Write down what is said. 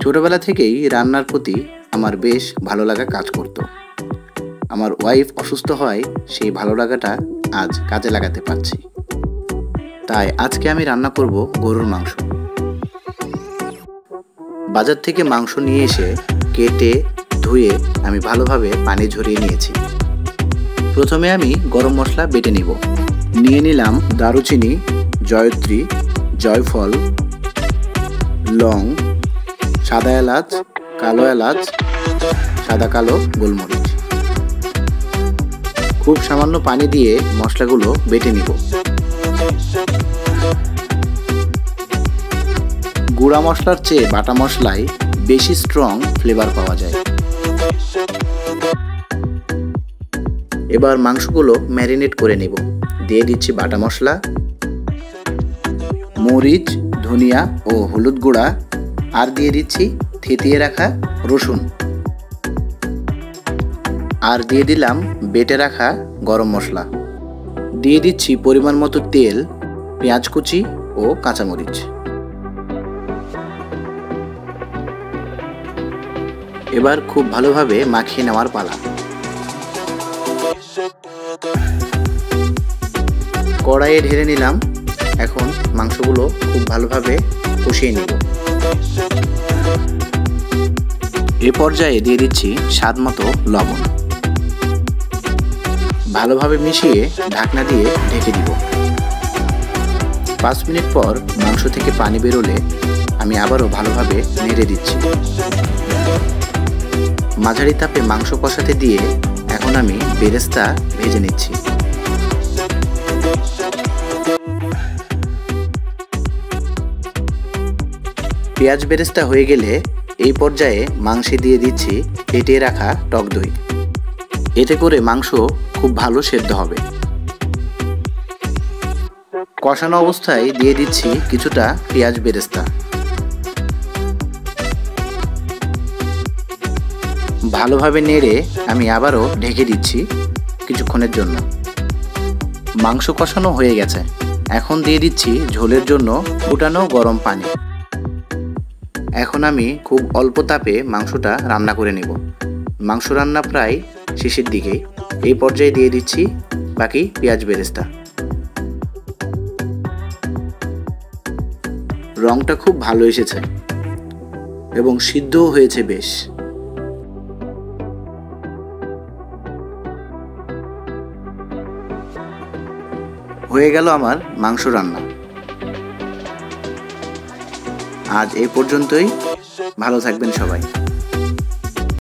ছোটবেলা থেকেই রান্নার প্রতি আমার বেশ ভালো লাগা কাজ করত। আমার ওয়াইফ অসুস্থ হয়, সেই ভালো লাগাটা আজ কাজে লাগাতে পারছি। তাই আজকে আমি রান্না করব গরুর মাংস। বাজার থেকে মাংস নিয়ে এসে কেটে ধুয়ে আমি ভালোভাবে পানি ঝরিয়ে নিয়েছি। প্রথমে আমি গরম মশলা বেটে নিব। নিয়ে নিলাম দারুচিনি, জয়ত্রী, জয়ফল, লং, সাদা এলাচ, কালো এলাচ, সাদা কালো গোলমরিচ। খুব সামান্য পানি দিয়ে মশলাগুলো বেটে নিব। গুঁড়া মশলার চেয়ে বাটা মশলায় বেশি স্ট্রং ফ্লেভার পাওয়া যায়। এবার মাংসগুলো ম্যারিনেট করে নেব। দিয়ে দিচ্ছি বাটা মশলা, মরিচ, ধনিয়া ও হলুদ গুঁড়া, আর দিয়ে দিচ্ছি থেতিয়ে রাখা রসুন, আর দিয়ে দিলাম বেটে রাখা গরম মশলা। দিয়ে দিচ্ছি পরিমাণ মতো তেল, পেঁয়াজ কুচি ও কাঁচামরিচ। এবার খুব ভালোভাবে মাখিয়ে নেওয়ার পালা। কড়াইয়ে ঢেলে নিলাম। এখন মাংসগুলো খুব ভালোভাবে কষিয়ে নেব। এ পর্যায়ে দিয়ে দিচ্ছি স্বাদ মতো লবণ। ভালোভাবে মিশিয়ে ঢাকনা দিয়ে ঢেকে দিব। 5 মিনিট পর মাংস থেকে পানি বেরোলে আমি আবারও ভালোভাবে নেড়ে দিচ্ছি। মাঝারি তাপে মাংস কষাতে দিয়ে এখন আমি বেরেস্তা ভেজে নিচ্ছি। পেঁয়াজ বেরেস্তা হয়ে গেলে এই পর্যায়ে মাংসে দিয়ে দিচ্ছি ফেটিয়ে রাখা টক দই। এতে করে মাংস খুব ভালো সেদ্ধ হবে। কষানো অবস্থায় দিয়ে দিচ্ছি কিছুটা পেঁয়াজ বেরেস্তা। ভালোভাবে নেড়ে আমি আবারও ঢেকে দিচ্ছি কিছুক্ষণের জন্য। মাংস কষানো হয়ে গেছে। এখন দিয়ে দিচ্ছি ঝোলের জন্য ফুটানো গরম পানি। এখন আমি খুব অল্প তাপে মাংসটা রান্না করে নেব। মাংস রান্না প্রায় শেষের দিকে। এই পর্যায়ে দিয়ে দিচ্ছি বাকি পেঁয়াজ বেরেস্তা। রংটা খুব ভালো এসেছে এবং সিদ্ধও হয়েছে বেশ। হয়ে গেল আমার মাংস রান্না। আজ এই পর্যন্তই। ভালো থাকবেন সবাই।